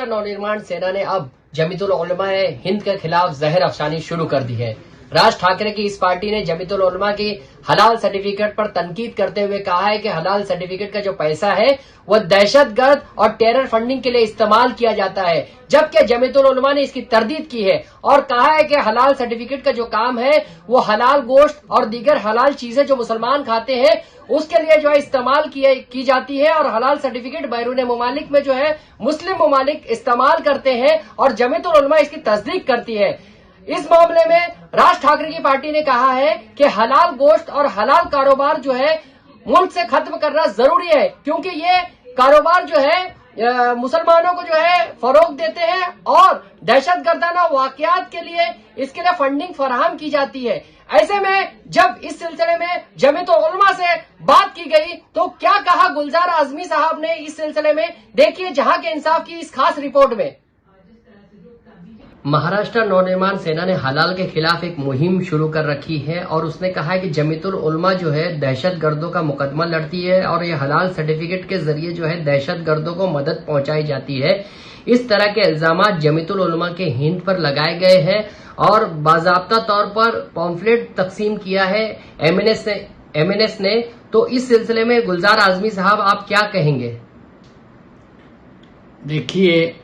नवनिर्माण सेना ने अब जमीतुल उलमा हिंद के खिलाफ जहर अफसानी शुरू कर दी है। राज ठाकरे की इस पार्टी ने जमीतुल उलमा की हलाल सर्टिफिकेट पर तनकीद करते हुए कहा है कि हलाल सर्टिफिकेट का जो पैसा है वह दहशतगर्द और टेरर फंडिंग के लिए इस्तेमाल किया जाता है, जबकि जमीतुल उलमा ने इसकी तरदीद की है और कहा है कि हलाल सर्टिफिकेट का जो काम है वो हलाल गोश्त और दीगर हलाल चीजें जो मुसलमान खाते हैं उसके लिए जो है इस्तेमाल की जाती है और हलाल सर्टिफिकेट बैरून ममालिक में जो है मुस्लिम ममालिक इस्तेमाल करते हैं और जमीतुल उलमा इसकी तस्दीक करती है। इस मामले में राज ठाकरे की पार्टी ने कहा है कि हलाल गोश्त और हलाल कारोबार जो है मुल्क से खत्म करना जरूरी है, क्योंकि ये कारोबार जो है मुसलमानों को जो है फरोग देते हैं और दहशतगर्दाना वाकयात के लिए इसके लिए फंडिंग फराहम की जाती है। ऐसे में जब इस सिलसिले में जमीयतुल उलमा से बात की गई तो क्या कहा गुलजार आजमी साहब ने इस सिलसिले में, देखिए जहां के इंसाफ की इस खास रिपोर्ट में। महाराष्ट्र नवनिर्माण सेना ने हलाल के खिलाफ एक मुहिम शुरू कर रखी है और उसने कहा है कि जमीयतुल उलमा जो है दहशतगर्दों का मुकदमा लड़ती है और ये हलाल सर्टिफिकेट के जरिए जो है दहशतगर्दों को मदद पहुंचाई जाती है। इस तरह के इल्जामात जमीयतुल उलमा के हिंद पर लगाए गए हैं और बाज़ाब्ता तौर पर पॉम्फलेट तकसीम किया है एमएनएस ने। तो इस सिलसिले में गुलजार आजमी साहब आप क्या कहेंगे? देखिए,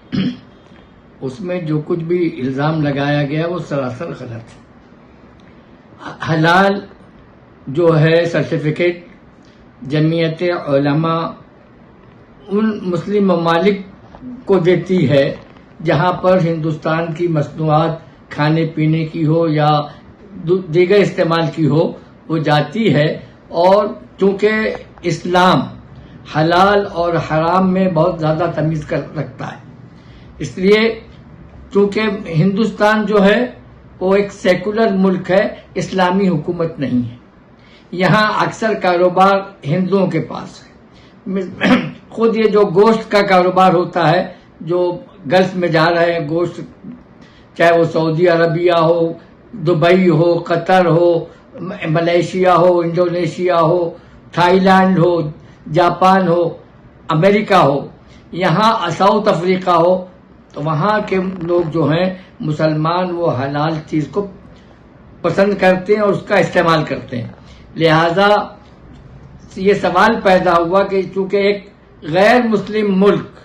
उसमें जो कुछ भी इल्जाम लगाया गया वो सरासर गलत है। हलाल जो है सर्टिफिकेट जमीयत उलमा उन मुस्लिम ममालिक को देती है जहां पर हिंदुस्तान की मसनूआत खाने पीने की हो या दीगर इस्तेमाल की हो वो जाती है। और चूंकि इस्लाम हलाल और हराम में बहुत ज्यादा तमीज कर रखता है, इसलिए चूंकि हिंदुस्तान जो है वो एक सेकुलर मुल्क है, इस्लामी हुकूमत नहीं है। यहाँ अक्सर कारोबार हिंदुओं के पास है। खुद ये जो गोश्त का कारोबार होता है, जो गल्फ में जा रहे हैं गोश्त, चाहे वो सऊदी अरबिया हो, दुबई हो, कतर हो, मलेशिया हो, इंडोनेशिया हो, थाईलैंड हो, जापान हो, अमेरिका हो, यहाँ साउथ अफ्रीका हो, तो वहाँ के लोग जो हैं मुसलमान वो हलाल चीज को पसंद करते हैं और उसका इस्तेमाल करते हैं। लिहाजा ये सवाल पैदा हुआ कि चूंकि एक गैर मुस्लिम मुल्क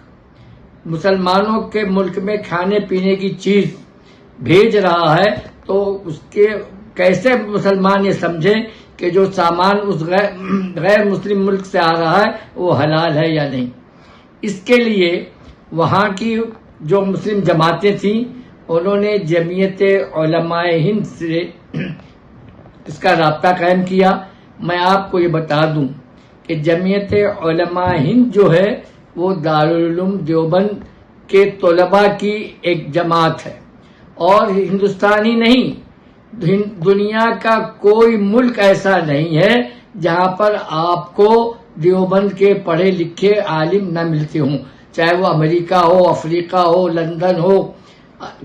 मुसलमानों के मुल्क में खाने पीने की चीज भेज रहा है तो उसके कैसे मुसलमान ये समझे कि जो सामान उस गैर मुस्लिम मुल्क से आ रहा है वो हलाल है या नहीं। इसके लिए वहाँ की जो मुस्लिम जमातें थीं उन्होंने जमीयत उलमा हिंद से इसका राब्ता कायम किया। मैं आपको ये बता दूं कि जमीयत उलमा हिंद जो है वो दारुल उलूम देवबंद के तलबा की एक जमात है और हिंदुस्तान ही नहीं, दुनिया का कोई मुल्क ऐसा नहीं है जहां पर आपको देवबंद के पढ़े लिखे आलिम न मिलते हों, चाहे वो अमेरिका हो, अफ्रीका हो, लंदन हो,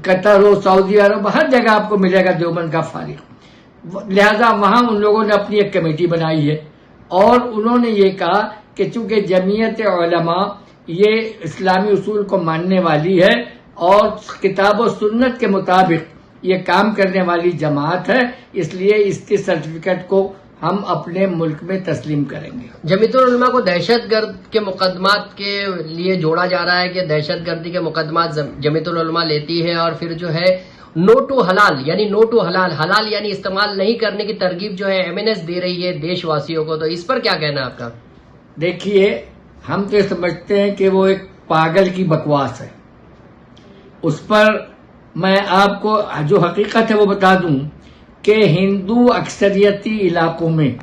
कतर हो, सऊदी अरब, हर जगह आपको मिलेगा देवबंद का फारिग। लिहाजा वहां उन लोगों ने अपनी एक कमेटी बनाई है और उन्होंने ये कहा कि चूंकि जमीयत उलमा ये इस्लामी उसूल को मानने वाली है और किताब और सुन्नत के मुताबिक ये काम करने वाली जमात है, इसलिए इसके सर्टिफिकेट को हम अपने मुल्क में तस्लीम करेंगे। जमीयतुल उलमा को दहशतगर्द के मुकदमात के लिए जोड़ा जा रहा है कि दहशतगर्दी के मुकदमात जमीयतुल उलमा लेती है और फिर जो है नो टू हलाल यानी नो टू हलाल, हलाल यानी इस्तेमाल नहीं करने की तरगीब जो है एमएनएस दे रही है देशवासियों को। तो इस पर क्या कहना है आपका? देखिए, हम तो समझते हैं कि वो एक पागल की बकवास है। उस पर मैं आपको जो हकीकत है वो बता दूं कि हिंदू अक्सरियती इलाकों में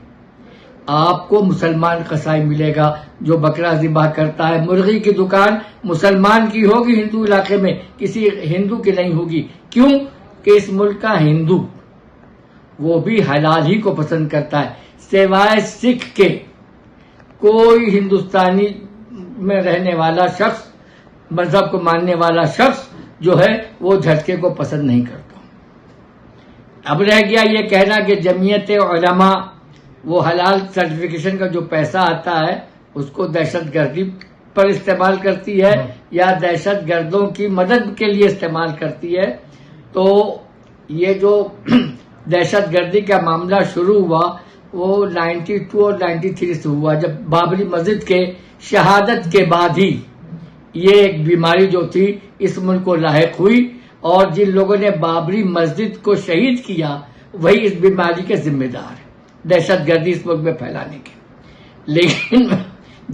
आपको मुसलमान कसाई मिलेगा जो बकरा ज़िबा करता है। मुर्गी की दुकान मुसलमान की होगी हिंदू इलाके में, किसी हिंदू की नहीं होगी। क्यों? कि इस मुल्क का हिंदू वो भी हलाल ही को पसंद करता है, सिवाय सिख के कोई हिंदुस्तानी में रहने वाला शख्स, मजहब को मानने वाला शख्स जो है वो झटके को पसंद नहीं करता। अब रह गया ये कहना कि जमीयत उलमा वो हलाल सर्टिफिकेशन का जो पैसा आता है उसको दहशतगर्दी پر استعمال کرتی ہے یا دہشت گردوں کی مدد کے لیے استعمال کرتی ہے. تو یہ جو دہشت گردی کا معاملہ شروع ہوا وہ 92 اور 93 سے ہوا، جب بابری مسجد کے شہادت کے بعد ہی یہ ایک بیماری جو تھی اس ملک کو لاحق ہوئی، اور جن لوگوں نے بابری مسجد کو شہید کیا وہی اس بیماری کے ذمہ دار ہیں، دہشت گردی اس ملک میں پھیلانے کے. لیکن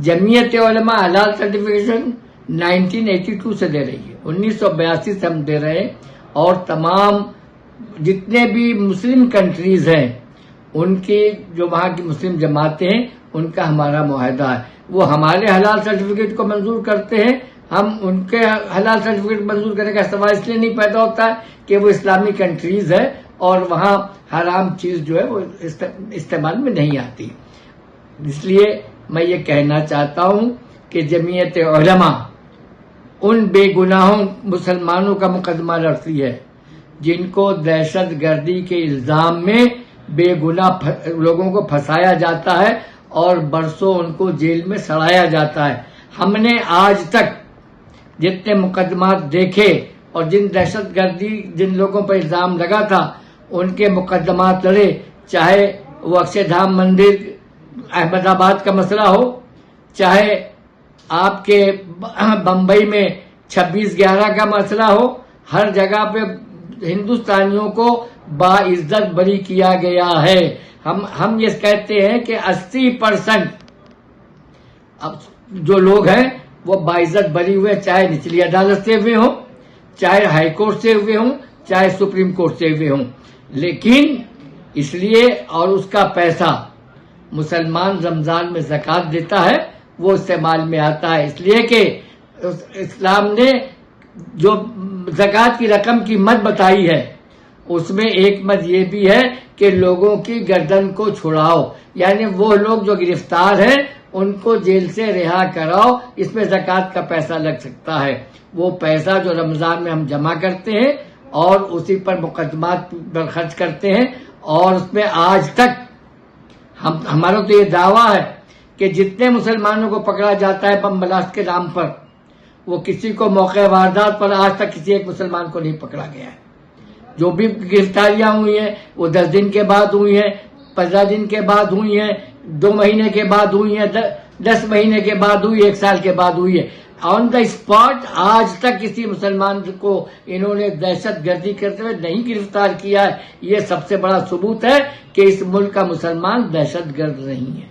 جمعیت علماء حلال سرٹیفکیشن 1982 سے دے رہی ہے، 1982 سے ہم دے رہے ہیں، اور تمام جتنے بھی مسلم کنٹریز ہیں ان کی جو وہاں کی مسلم جماعتیں ہیں ان کا ہمارا معاہدہ ہے، وہ ہمارے حلال سرٹیفکیٹ کو منظور کرتے ہیں، ہم ان کے حلال سرٹیفکیٹ منظور کرنے کا سوال اس لیے نہیں پیدا ہوتا ہے کہ وہ اسلامی کنٹریز ہے اور وہاں حرام چیز جو ہے وہ استعمال میں نہیں آتی. اس لیے میں یہ کہنا چاہتا ہوں کہ جمعیت علماء ان بے گناہوں مسلمانوں کا مقدمہ لڑتی ہے جن کو دہشت گردی کے الزام میں بے گناہ لوگوں کو پھنسایا جاتا ہے اور برسوں ان کو جیل میں سڑایا جاتا ہے. ہم نے آج تک جتنے مقدمات دیکھے اور جن دہشت گردی جن لوگوں پر الزام لگا تھا ان کے مقدمات لڑے، چاہے وہ اکشر دھام مندر احمد آباد کا مسئلہ ہو، چاہے آپ کے بمبئی میں 26/11 کا مسئلہ ہو، ہر جگہ پہ ہندوستانیوں کو باعزت بری کیا گیا ہے. ہم یہ کہتے ہیں کہ 80% اب جو لوگ ہیں وہ باعزت بری ہوئے، چاہے نچلی عدالت سے ہوئے ہوں، چاہے ہائی کورٹ سے ہوئے ہوں، چاہے سپریم کورٹ سے ہوئے ہوں. لیکن اس لیے اور اس کا پیسہ مسلمان رمضان میں زکوٰۃ دیتا ہے وہ استعمال میں آتا ہے، اس لیے کہ اسلام نے جو زکوٰۃ کی رقم کی مد بتائی ہے اس میں ایک مد یہ بھی ہے کہ لوگوں کی گردن کو چھڑاؤ، یعنی وہ لوگ جو گرفتار ہیں ان کو جیل سے رہا کراؤ. اس میں زکوٰۃ کا پیسہ لگ سکتا ہے، وہ پیسہ جو رمضان میں ہم جمع کرتے ہیں اور اسی پر مقدمات پر خرچ کرتے ہیں. اور اس میں آج تک ہمارا تو یہ دعویٰ ہے کہ جتنے مسلمانوں کو پکڑا جاتا ہے بم بلاسٹ کے نام پر، وہ کسی کو موقع واردات پر آج تک کسی ایک مسلمان کو نہیں پکڑا گیا ہے. جو بھی گرفتاریاں ہوئی ہیں وہ 10 دن کے بعد ہوئی ہیں، 15 دن کے بعد ہوئی ہیں، 2 مہینے کے بعد ہوئی ہیں، 10 مہینے کے بعد ہوئی، 1 سال کے بعد ہوئی ہے. آن دا اسپاٹ آج تک کسی مسلمان کو انہوں نے دہشت گردی کرتے ہوئے نہیں گرفتار کیا ہے. یہ سب سے بڑا ثبوت ہے کہ اس ملک کا مسلمان دہشت گرد نہیں ہے.